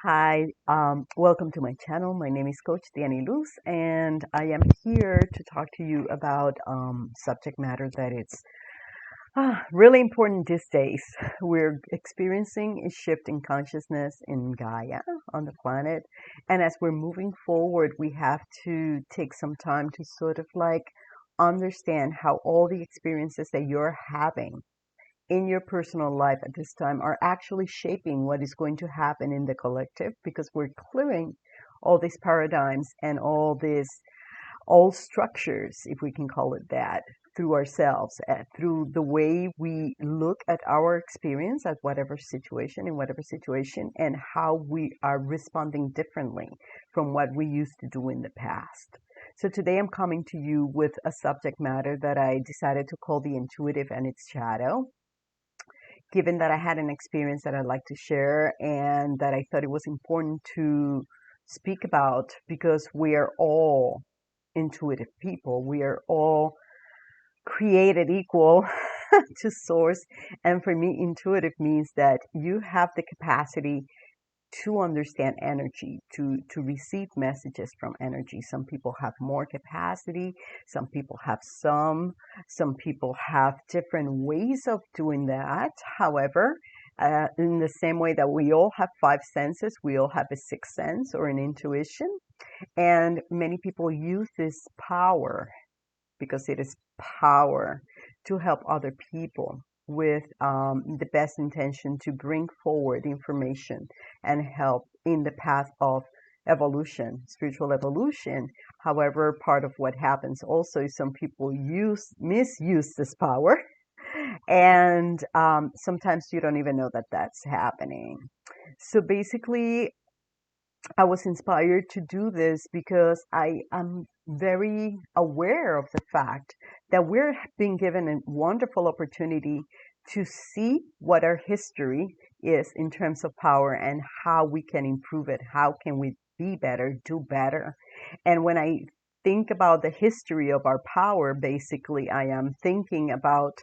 Hi, welcome to my channel. My name is Coach Dianiluz, and I am here to talk to you about subject matter that it's really important these days. We're experiencing a shift in consciousness in Gaia on the planet, and as we're moving forward, we have to take some time to sort of like understand how all the experiences that you're having in your personal life at this time are actually shaping what is going to happen in the collective because we're clearing all these paradigms and all these old structures, if we can call it that, through ourselves, through the way we look at our experience at whatever situation, in whatever situation, and how we are responding differently from what we used to do in the past. So today I'm coming to you with a subject matter that I decided to call the intuitive and its shadow, given that I had an experience that I'd like to share and that I thought it was important to speak about because we are all intuitive people. We are all created equal to source. And for me, intuitive means that you have the capacity to understand energy, to receive messages from energy. Some people have more capacity, some people have some people have different ways of doing that. However, in the same way that we all have five senses, we all have a sixth sense or an intuition. And many people use this power because it is power to help other people with the best intention to bring forward information and help in the path of evolution, spiritual evolution. However, part of what happens also is some people misuse this power, and sometimes you don't even know that that's happening. So basically, I was inspired to do this because I am very aware of the fact that we're being given a wonderful opportunity to see what our history is in terms of power and how we can improve it. How can we be better, do better? And when I think about the history of our power, basically, I am thinking about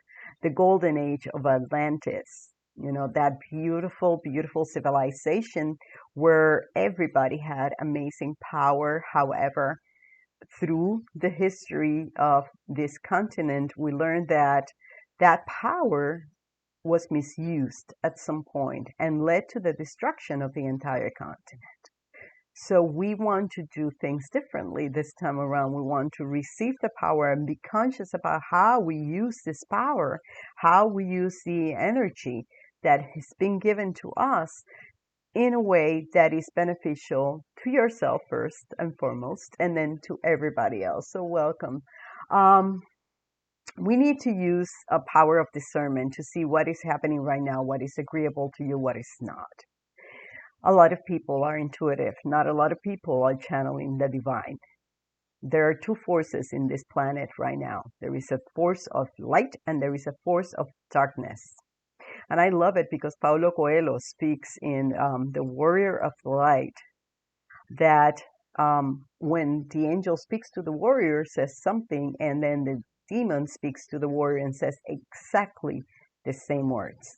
the golden age of Atlantis. You know, that beautiful, beautiful civilization where everybody had amazing power. However, through the history of this continent, we learned that that power was misused at some point and led to the destruction of the entire continent. So we want to do things differently this time around. We want to receive the power and be conscious about how we use this power, how we use the energy that has been given to us in a way that is beneficial to yourself first and foremost, and then to everybody else. So welcome. Um, we need to use a power of discernment to see what is happening right now, what is agreeable to you, what is not. A lot of people are intuitive. Not a lot of people are channeling the divine. There are two forces in this planet right now. There is a force of light and there is a force of darkness. And I love it because Paulo Coelho speaks in The Warrior of Light that when the angel speaks to the warrior, says something, and then the demon speaks to the warrior and says exactly the same words.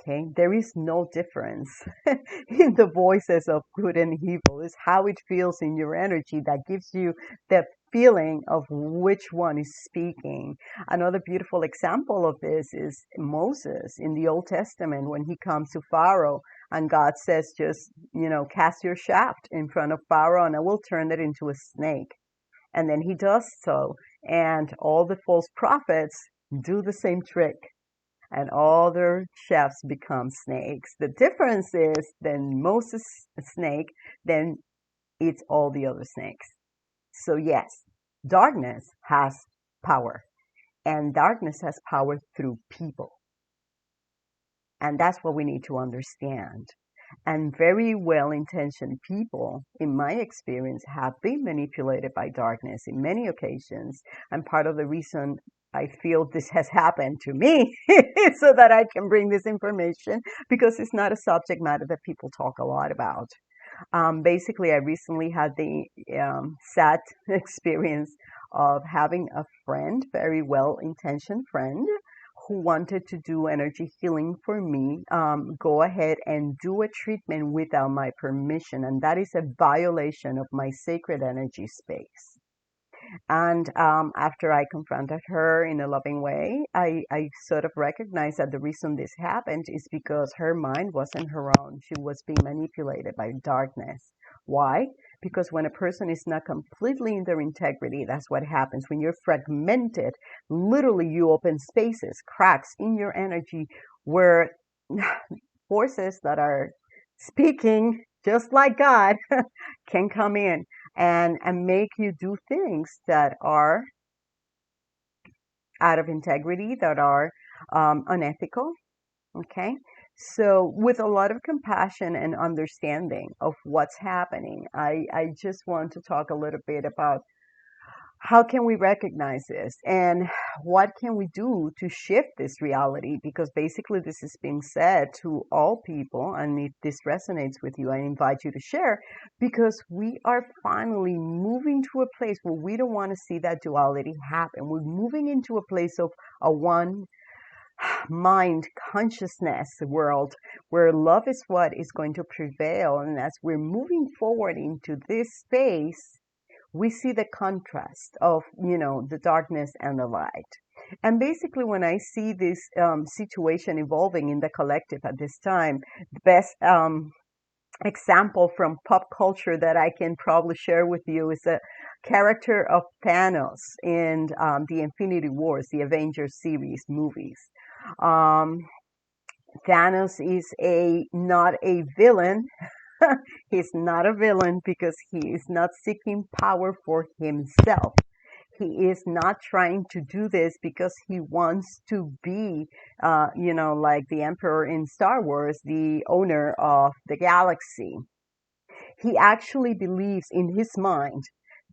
Okay, there is no difference in the voices of good and evil. It's how it feels in your energy that gives you the feeling of which one is speaking. Another beautiful example of this is Moses in the Old Testament when he comes to Pharaoh and God says, just, cast your shaft in front of Pharaoh and I will turn it into a snake. And then he does so. And all the false prophets do the same trick. And all their chefs become snakes. The difference is then Moses' snake, then eats all the other snakes. So yes, darkness has power. And darkness has power through people. And that's what we need to understand. And very well-intentioned people, in my experience, have been manipulated by darkness in many occasions. And part of the reason I feel this has happened to me so that I can bring this information because it's not a subject matter that people talk a lot about. Basically, I recently had the sad experience of having a friend, very well-intentioned friend, who wanted to do energy healing for me go ahead and do a treatment without my permission, and that is a violation of my sacred energy space. And after I confronted her in a loving way, I sort of recognized that the reason this happened is because her mind wasn't her own. She was being manipulated by darkness. Why? Because when a person is not completely in their integrity, that's what happens. When you're fragmented, literally you open spaces, cracks in your energy where forces that are speaking just like God can come in and make you do things that are out of integrity, that are unethical. Okay. So, with a lot of compassion and understanding of what's happening, I just want to talk a little bit about how can we recognize this and what can we do to shift this reality, because basically this is being said to all people, and if this resonates with you, I invite you to share, because we are finally moving to a place where we don't want to see that duality happen. We're moving into a place of a one mind consciousness world where love is what is going to prevail. And as we're moving forward into this space, we see the contrast of, the darkness and the light. And basically, when I see this situation evolving in the collective at this time, the best example from pop culture that I can probably share with you is a character of Thanos in the Infinity Wars, the Avengers series movies. Thanos is not a villain. He's not a villain because he is not seeking power for himself. He is not trying to do this because he wants to be, like the Emperor in Star Wars, the owner of the galaxy. He actually believes in his mind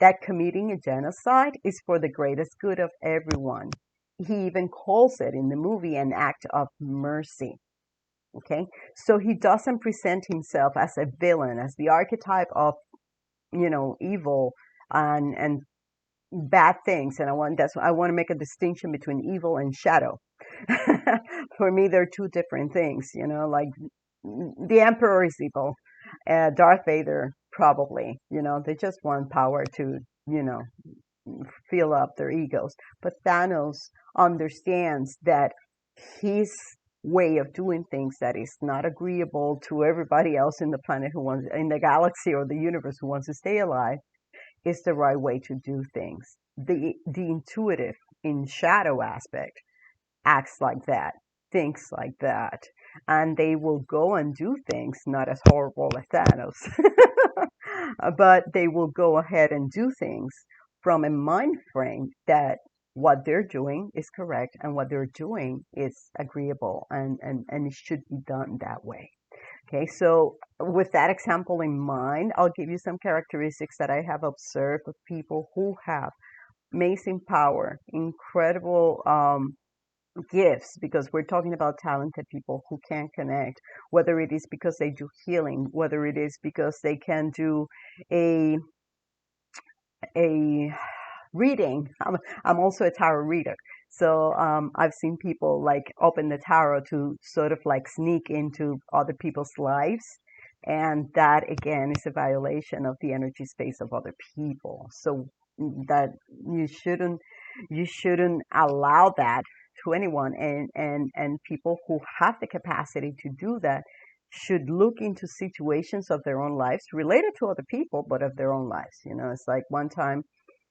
that committing a genocide is for the greatest good of everyone. He even calls it in the movie an act of mercy. Okay, so he doesn't present himself as a villain, as the archetype of, evil and bad things. And I want to make a distinction between evil and shadow. For me, they're two different things. Like the Emperor is evil, Darth Vader probably. They just want power to, fill up their egos. But Thanos understands that his way of doing things that is not agreeable to everybody else in the planet in the galaxy or the universe who wants to stay alive is the right way to do things. The intuitive in shadow aspect acts like that, thinks like that, and they will go and do things not as horrible as Thanos, but they will go ahead and do things from a mind frame that what they're doing is correct and what they're doing is agreeable, and it should be done that way. Okay, so with that example in mind, I'll give you some characteristics that I have observed of people who have amazing power, incredible gifts, because we're talking about talented people who can connect, whether it is because they do healing, whether it is because they can do a reading. I'm also a tarot reader. So I've seen people like open the tarot to sort of like sneak into other people's lives. And that again is a violation of the energy space of other people. So that you shouldn't allow that to anyone. And people who have the capacity to do that should look into situations of their own lives related to other people, but of their own lives. It's like one time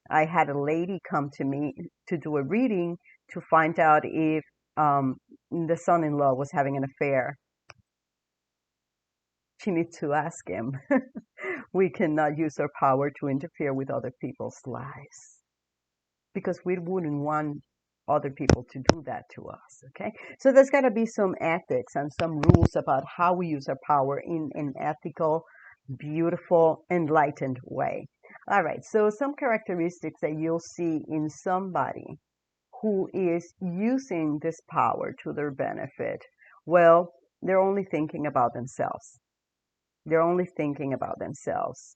I had a lady come to me to do a reading to find out if the son-in-law was having an affair. She needs to ask him. We cannot use our power to interfere with other people's lives because we wouldn't want other people to do that to us. Okay, so there's got to be some ethics and some rules about how we use our power in an ethical, beautiful, enlightened way. All right, so some characteristics that you'll see in somebody who is using this power to their benefit. Well, they're only thinking about themselves. They're only thinking about themselves.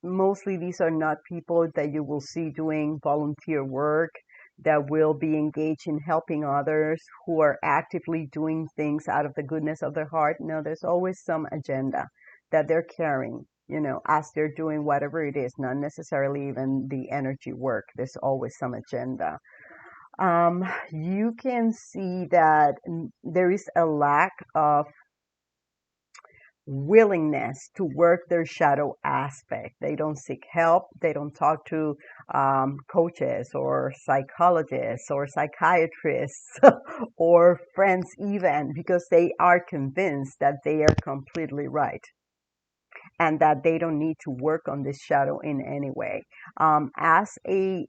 Mostly these are not people that you will see doing volunteer work. that will be engaged in helping others, who are actively doing things out of the goodness of their heart. No, there's always some agenda that they're carrying, as they're doing whatever it is, not necessarily even the energy work. There's always some agenda. You can see that there is a lack of willingness to work their shadow aspect. They don't seek help. They don't talk to coaches or psychologists or psychiatrists or friends even, because they are convinced that they are completely right and that they don't need to work on this shadow in any way. As a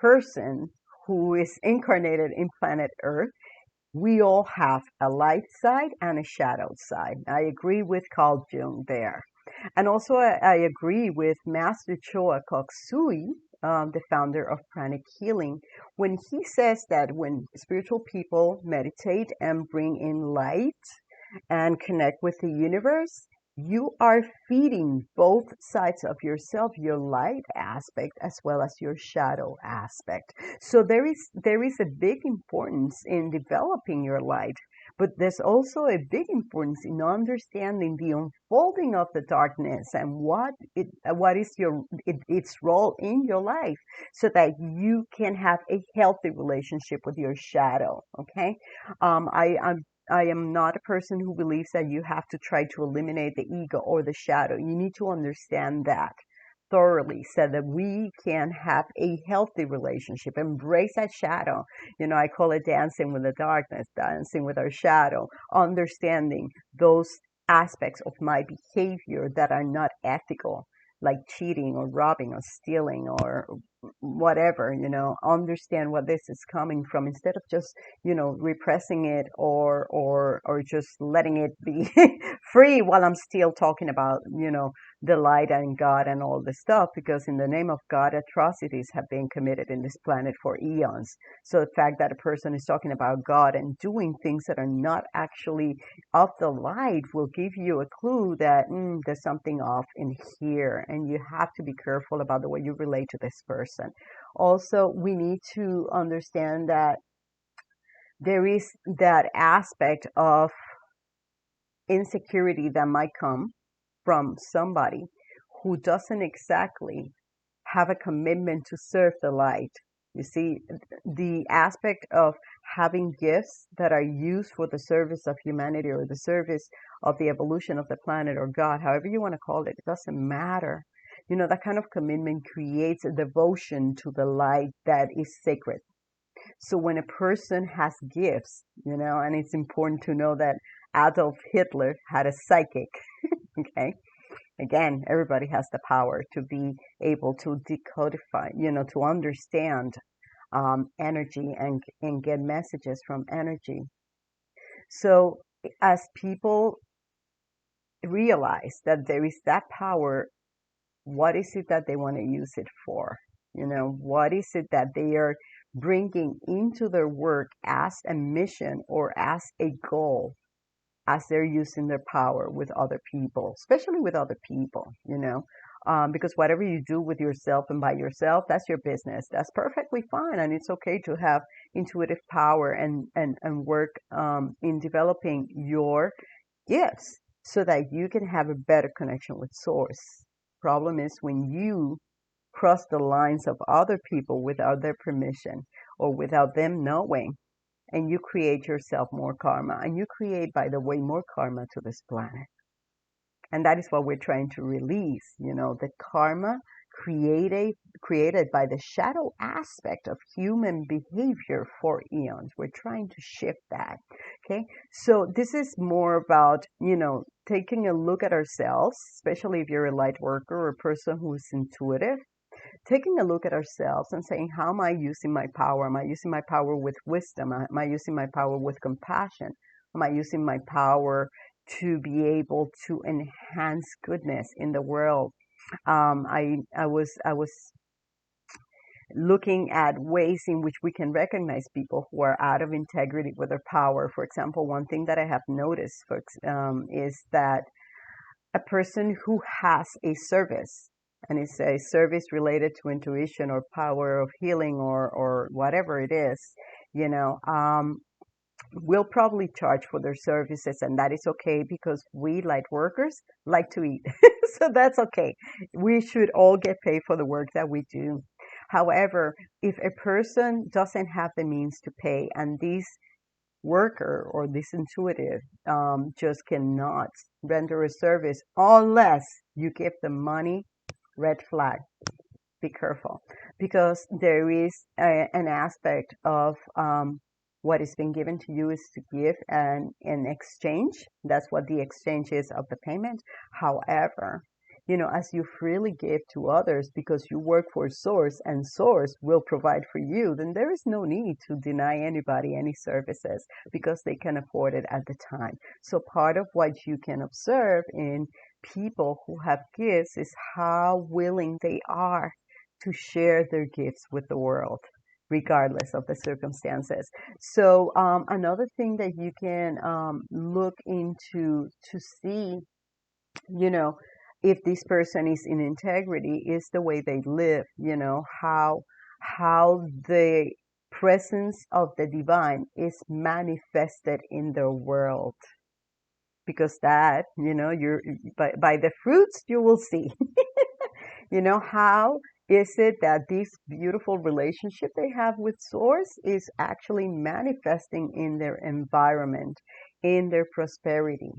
person who is incarnated in planet Earth, we all have a light side and a shadow side. I agree with Carl Jung there. And also, I agree with Master Choa Koksui, the founder of pranic healing, when he says that when spiritual people meditate and bring in light and connect with the universe, you are feeding both sides of yourself, your light aspect as well as your shadow aspect. So there is a big importance in developing your light, but there's also a big importance in understanding the unfolding of the darkness and what is its role in your life, so that you can have a healthy relationship with your shadow. Okay, I am not a person who believes that you have to try to eliminate the ego or the shadow. You need to understand that thoroughly so that we can have a healthy relationship. Embrace that shadow. I call it dancing with the darkness, dancing with our shadow, understanding those aspects of my behavior that are not ethical, like cheating or robbing or stealing or whatever. Understand what this is coming from, instead of just repressing it or just letting it be free, while I'm still talking about the light and God and all this stuff, because in the name of God, atrocities have been committed in this planet for eons. So the fact that a person is talking about God and doing things that are not actually of the light will give you a clue that there's something off in here, and you have to be careful about the way you relate to this person. Also, we need to understand that there is that aspect of insecurity that might come from somebody who doesn't exactly have a commitment to serve the light. You see, the aspect of having gifts that are used for the service of humanity or the service of the evolution of the planet or God, however you want to call it, it doesn't matter. That kind of commitment creates a devotion to the light that is sacred. So when a person has gifts, and it's important to know that Adolf Hitler had a psychic, okay? Again, everybody has the power to be able to decodify, to understand energy and get messages from energy. So as people realize that there is that power, what is it that they want to use it for? What is it that they are bringing into their work as a mission or as a goal, as they're using their power with other people, especially with other people, because whatever you do with yourself and by yourself, that's your business. That's perfectly fine. And it's okay to have intuitive power and work in developing your gifts so that you can have a better connection with source. Problem is when you cross the lines of other people without their permission or without them knowing, and you create yourself more karma. And you create, by the way, more karma to this planet. And that is what we're trying to release, the karma created by the shadow aspect of human behavior for eons. We're trying to shift that. Okay. So this is more about, taking a look at ourselves, especially if you're a light worker or a person who is intuitive. Taking a look at ourselves and saying, how am I using my power? Am I using my power with wisdom? Am I using my power with compassion? Am I using my power to be able to enhance goodness in the world? I was looking at ways in which we can recognize people who are out of integrity with their power. For example, one thing that I have noticed, is that a person who has a service and it's a service related to intuition or power of healing or whatever it is, you know, will probably charge for their services, and that is okay because we light workers like to eat. So that's okay. We should all get paid for the work that we do. However, if a person doesn't have the means to pay and this worker or this intuitive just cannot render a service unless you give them money, red flag. Be careful, because there is an aspect of what is being given to you is to give and in exchange. That's what the exchange is of the payment. However, you know, as you freely give to others because you work for Source and Source will provide for you, then there is no need to deny anybody any services because they can afford it at the time. So part of what you can observe in people who have gifts is how willing they are to share their gifts with the world, regardless of the circumstances. So another thing that you can look into to see, you know, if this person is in integrity is the way they live, you know, how the presence of the divine is manifested in the world. Because that, you know, you're by the fruits you will see. You know, how is it that this beautiful relationship they have with Source is actually manifesting in their environment, in their prosperity,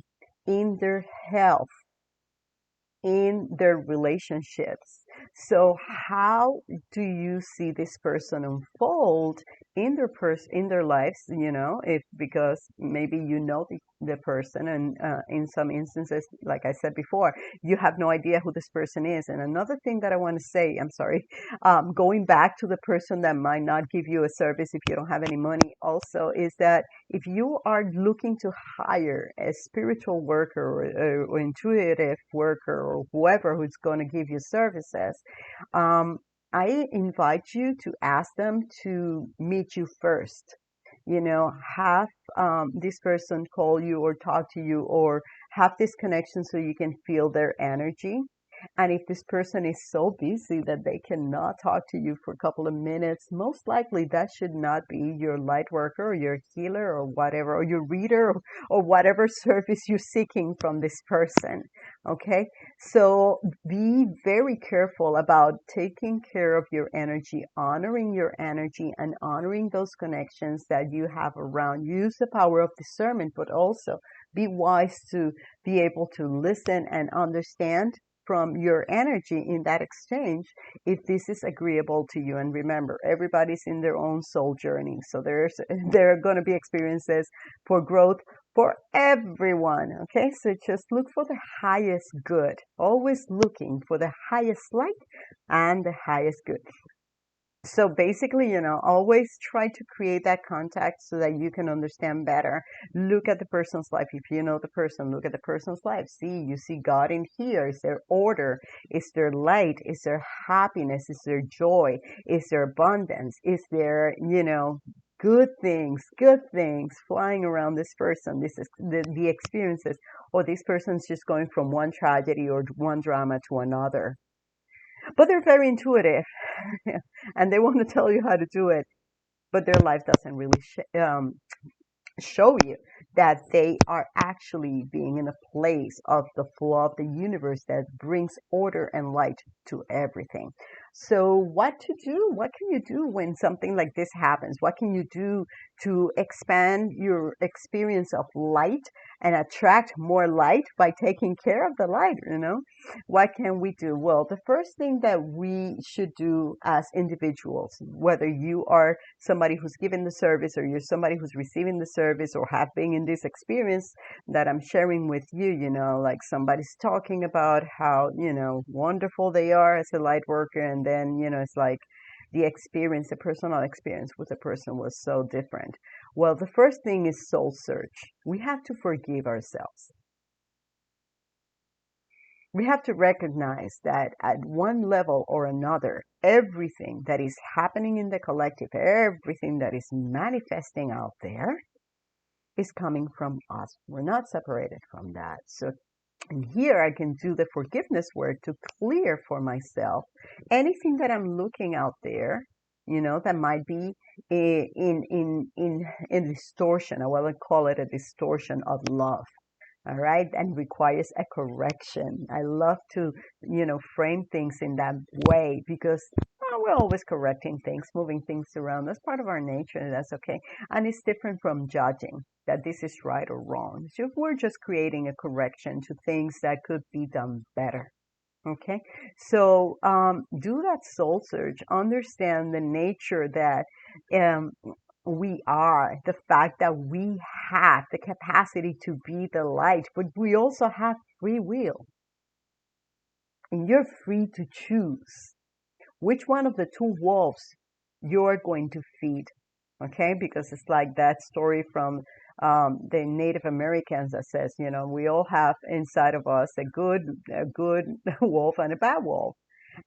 in their health, in their relationships? So how do you see this person unfold in their lives, you know, if because maybe you know the person, and in some instances, like I said before, you have no idea who this person is. And another thing that I want to say, I'm sorry, going back to the person that might not give you a service if you don't have any money also, is that if you are looking to hire a spiritual worker or intuitive worker or whoever who's going to give you services, I invite you to ask them to meet you first. You know, have this person call you or talk to you or have this connection so you can feel their energy. And if this person is so busy that they cannot talk to you for a couple of minutes, most likely that should not be your light worker or your healer or whatever, or your reader or whatever service you're seeking from this person. Okay? So be very careful about taking care of your energy, honoring your energy, and honoring those connections that you have around. Use the power of discernment, but also be wise to be able to listen and understand from your energy in that exchange if this is agreeable to you. And remember, everybody's in their own soul journey, so there are going to be experiences for growth for everyone. Okay, so just look for the highest good, always looking for the highest light and the highest good. So basically, you know, always try to create that contact so that you can understand better. Look at the person's life. If you know the person, look at the person's life. You see God in here. Is there order? Is there light? Is there happiness? Is there joy? Is there abundance? Is there, you know, good things flying around this person? This is the experiences, or this person's just going from one tragedy or one drama to another. But they're very intuitive and they want to tell you how to do it, but their life doesn't really show you that they are actually being in a place of the flow of the universe that brings order and light to everything. So what to do? What can you do when something like this happens? What can you do to expand your experience of light and attract more light by taking care of the light, you know? What can we do? Well, the first thing that we should do as individuals, whether you are somebody who's giving the service or you're somebody who's receiving the service or have been in this experience that I'm sharing with you, you know, like somebody's talking about how, you know, wonderful they are as a light worker, and then, you know, it's like the experience, the personal experience with the person was so different. Well, the first thing is soul search. We have to forgive ourselves. We have to recognize that at one level or another, everything that is happening in the collective, everything that is manifesting out there is coming from us. We're not separated from that. So And here I can do the forgiveness work to clear for myself anything that I'm looking out there, that might be in distortion. I will call it a distortion of love. All right, and requires a correction. I love to, frame things in that way because we're always correcting things, moving things around. That's part of our nature, and that's okay. And it's different from judging that this is right or wrong. So we're just creating a correction to things that could be done better. Okay, so do that soul search. Understand the nature that um, we are, the fact that we have the capacity to be the light, but we also have free will, and you're free to choose which one of the two wolves you're going to feed. Okay, because it's like that story from the Native Americans that says, we all have inside of us a good wolf and a bad wolf.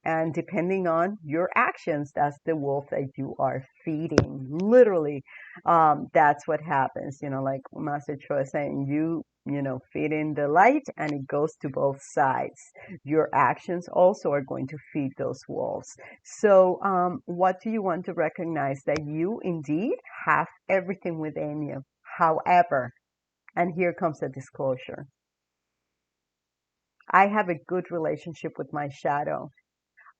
And depending on your actions, that's the wolf that you are feeding. Literally, that's what happens. Like Master Cho is saying, feed in the light and it goes to both sides. Your actions also are going to feed those wolves. So, what do you want to recognize? That you indeed have everything within you. However, and here comes a disclosure. I have a good relationship with my shadow.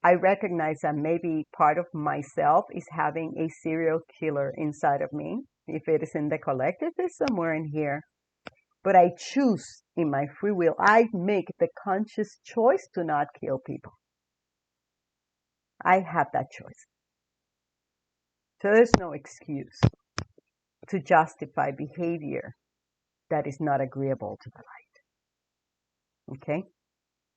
I recognize that maybe part of myself is having a serial killer inside of me. If it is in the collective, it's somewhere in here. But I choose in my free will. I make the conscious choice to not kill people. I have that choice. So there's no excuse to justify behavior that is not agreeable to the light. Okay?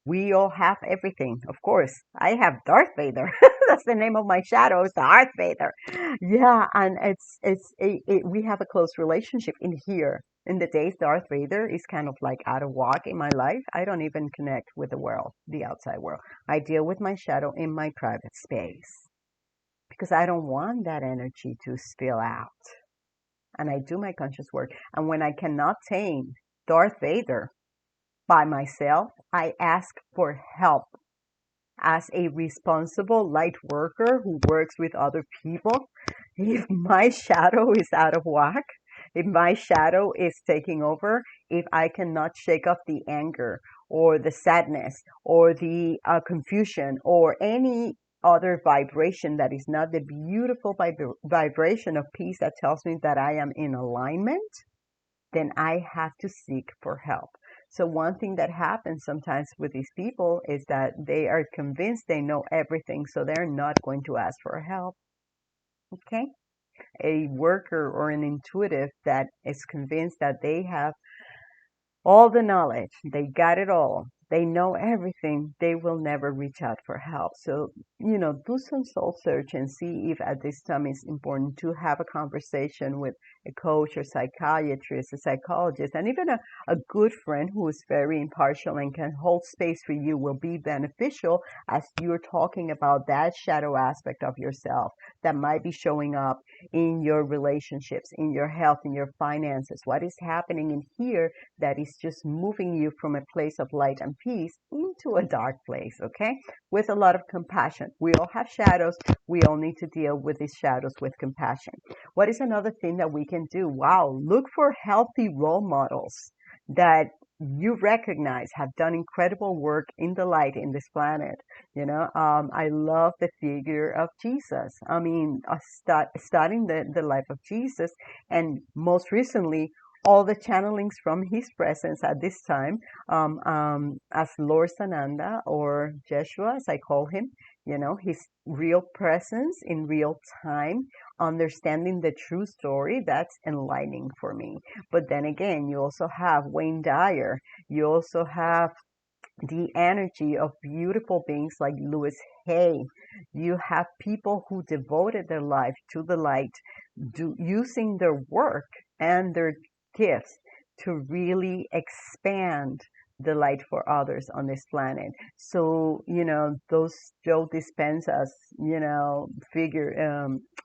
We all have everything, of course. I have Darth Vader. That's the name of my shadow, is Darth Vader. Yeah, and we have a close relationship in here. In the days Darth Vader is kind of like out of whack in my life, I don't even connect with the world, the outside world. I deal with my shadow in my private space because I don't want that energy to spill out. And I do my conscious work. And when I cannot tame Darth Vader by myself, I ask for help as a responsible light worker who works with other people. If my shadow is out of whack, if my shadow is taking over, if I cannot shake off the anger or the sadness or the confusion or any other vibration that is not the beautiful vibration of peace that tells me that I am in alignment, then I have to seek for help. So one thing that happens sometimes with these people is that they are convinced they know everything, so they're not going to ask for help. Okay? A worker or an intuitive that is convinced that they have all the knowledge, they got it all, they know everything, they will never reach out for help. So, do some soul search and see if at this time it's important to have a conversation with a coach or psychiatrist, a psychologist, and even a good friend who is very impartial and can hold space for you will be beneficial as you're talking about that shadow aspect of yourself that might be showing up in your relationships, in your health, in your finances. What is happening in here that is just moving you from a place of light and peace into a dark place, okay? With a lot of compassion. We all have shadows. We all need to deal with these shadows with compassion. What is another thing that we can do? Wow, look for healthy role models that you recognize have done incredible work in the light in this planet. I love the figure of Jesus. I mean, studying the life of Jesus, and most recently, all the channelings from his presence at this time, as Lord Sananda or Jeshua, as I call him, his real presence in real time, understanding the true story, that's enlightening for me. But then again, you also have Wayne Dyer. You also have the energy of beautiful beings like Louis Hay. You have people who devoted their life to the light, using their work and their gifts to really expand the light for others on this planet. So, those Joe Dispenza's,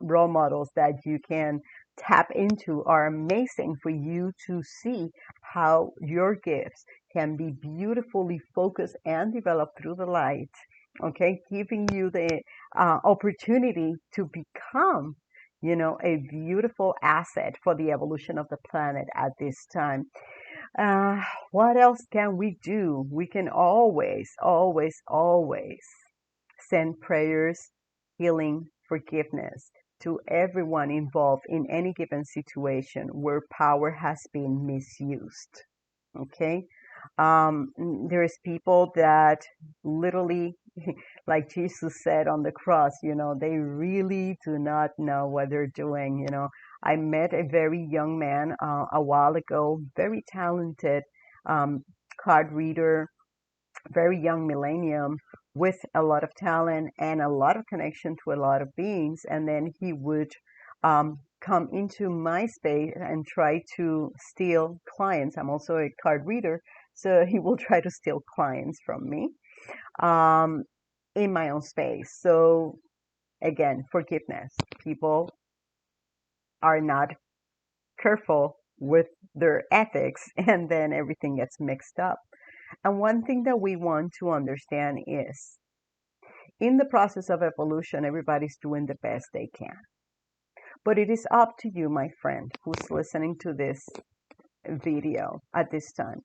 role models that you can tap into are amazing for you to see how your gifts can be beautifully focused and developed through the light, okay, giving you the opportunity to become, a beautiful asset for the evolution of the planet at this time. Uh, what else can we do? We can always, always, always send prayers, healing, forgiveness to everyone involved in any given situation where power has been misused. Okay? There's people that literally, like Jesus said on the cross, they really do not know what they're doing. I met a very young man a while ago, very talented um, card reader, very young millennium with a lot of talent and a lot of connection to a lot of beings. And then he would come into my space and try to steal clients. I'm also a card reader, so he will try to steal clients from me um, in my own space. So again, forgiveness. People are not careful with their ethics, and then everything gets mixed up. And one thing that we want to understand is in the process of evolution, everybody's doing the best they can. But it is up to you, my friend, who's listening to this video at this time,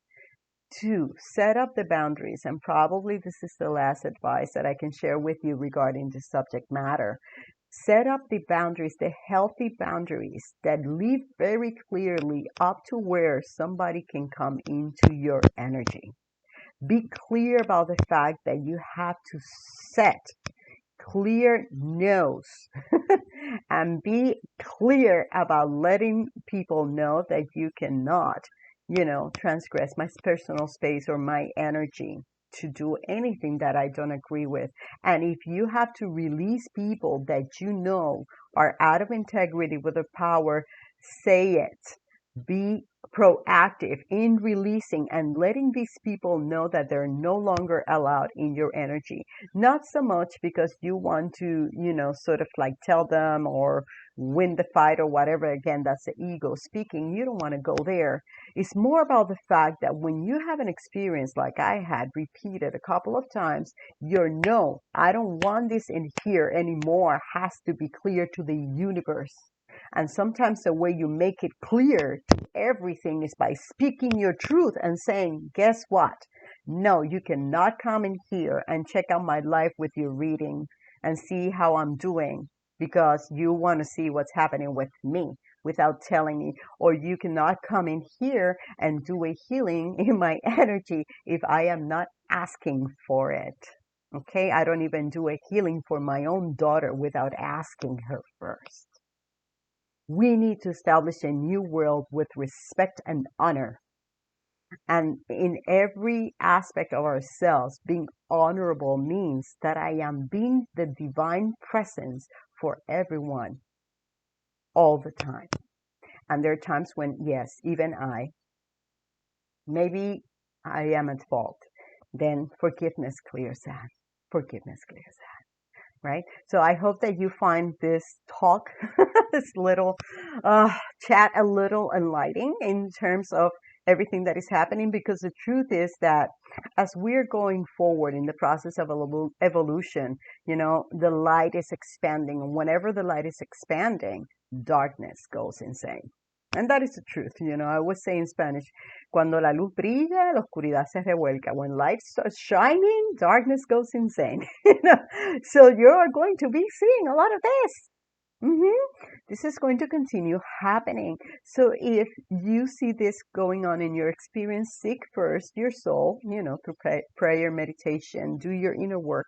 to set up the boundaries. And probably this is the last advice that I can share with you regarding this subject matter. Set up the boundaries, the healthy boundaries that leave very clearly up to where somebody can come into your energy. Be clear about the fact that you have to set clear no's and be clear about letting people know that you cannot, transgress my personal space or my energy to do anything that I don't agree with. And if you have to release people that you know are out of integrity with the power, say it. Be proactive in releasing and letting these people know that they're no longer allowed in your energy. Not so much because you want to, sort of like tell them or win the fight or whatever. Again, that's the ego speaking. You don't want to go there. It's more about the fact that when you have an experience like I had repeated a couple of times, your no, I don't want this in here anymore has to be clear to the universe. And sometimes the way you make it clear to everything is by speaking your truth and saying, guess what? No, you cannot come in here and check out my life with your reading and see how I'm doing because you want to see what's happening with me without telling me. Or you cannot come in here and do a healing in my energy if I am not asking for it. Okay? I don't even do a healing for my own daughter without asking her first. We need to establish a new world with respect and honor. And in every aspect of ourselves, being honorable means that I am being the divine presence for everyone all the time. And there are times when, yes, even maybe I am at fault. Then forgiveness clears that. Forgiveness clears that. Right? So I hope that you find this talk, this little chat a little enlightening in terms of everything that is happening, because the truth is that as we're going forward in the process of evolution, the light is expanding. And whenever the light is expanding, darkness goes insane. And that is the truth. I always say in Spanish, cuando la luz brilla, la oscuridad se revuelca. When light starts shining, darkness goes insane. So you're going to be seeing a lot of this. This is going to continue happening. So if you see this going on in your experience, seek first your soul, through prayer, meditation, do your inner work,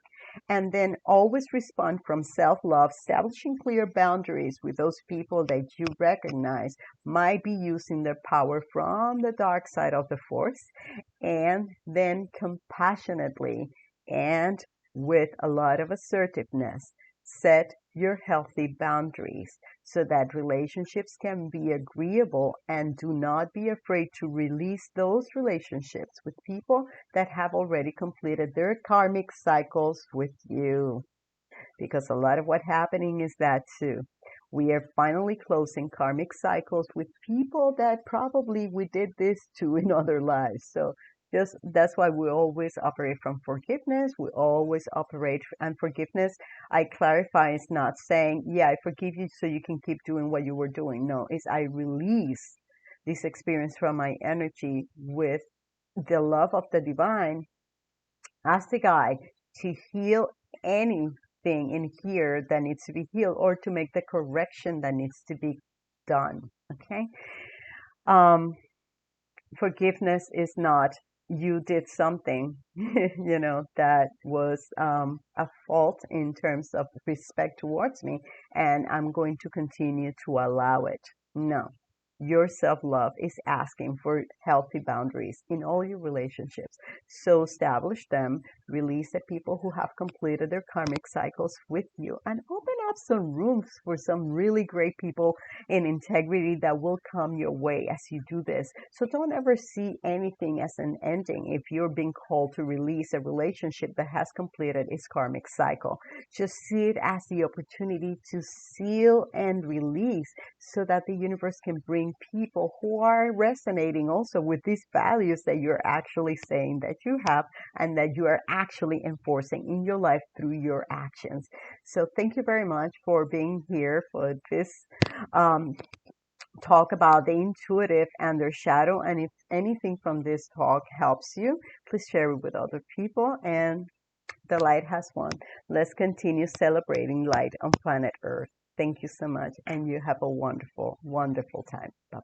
and then always respond from self-love, establishing clear boundaries with those people that you recognize might be using their power from the dark side of the force, and then compassionately and with a lot of assertiveness, set your healthy boundaries so that relationships can be agreeable, and do not be afraid to release those relationships with people that have already completed their karmic cycles with you. Because a lot of what's happening is that too. We are finally closing karmic cycles with people that probably we did this to in other lives. So Just that's why we always operate from forgiveness. We always operate, and forgiveness, I clarify, is not saying, yeah, I forgive you so you can keep doing what you were doing. No, it's I release this experience from my energy with the love of the divine as the guide to heal anything in here that needs to be healed, or to make the correction that needs to be done. Okay. Um, Forgiveness is not you did something, that was a fault in terms of respect towards me, and I'm going to continue to allow it. No. Your self-love is asking for healthy boundaries in all your relationships. So establish them, release the people who have completed their karmic cycles with you, and open up some rooms for some really great people in integrity that will come your way as you do this. So don't ever see anything as an ending if you're being called to release a relationship that has completed its karmic cycle. Just see it as the opportunity to seal and release, so that the universe can bring people who are resonating also with these values that you're actually saying that you have, and that you are actually enforcing in your life through your actions. So thank you very much for being here for this um, talk about the intuitive and their shadow. And if anything from this talk helps you, please share it with other people. And the light has won. Let's continue celebrating light on planet Earth. Thank you so much, and you have a wonderful, wonderful time. Bye.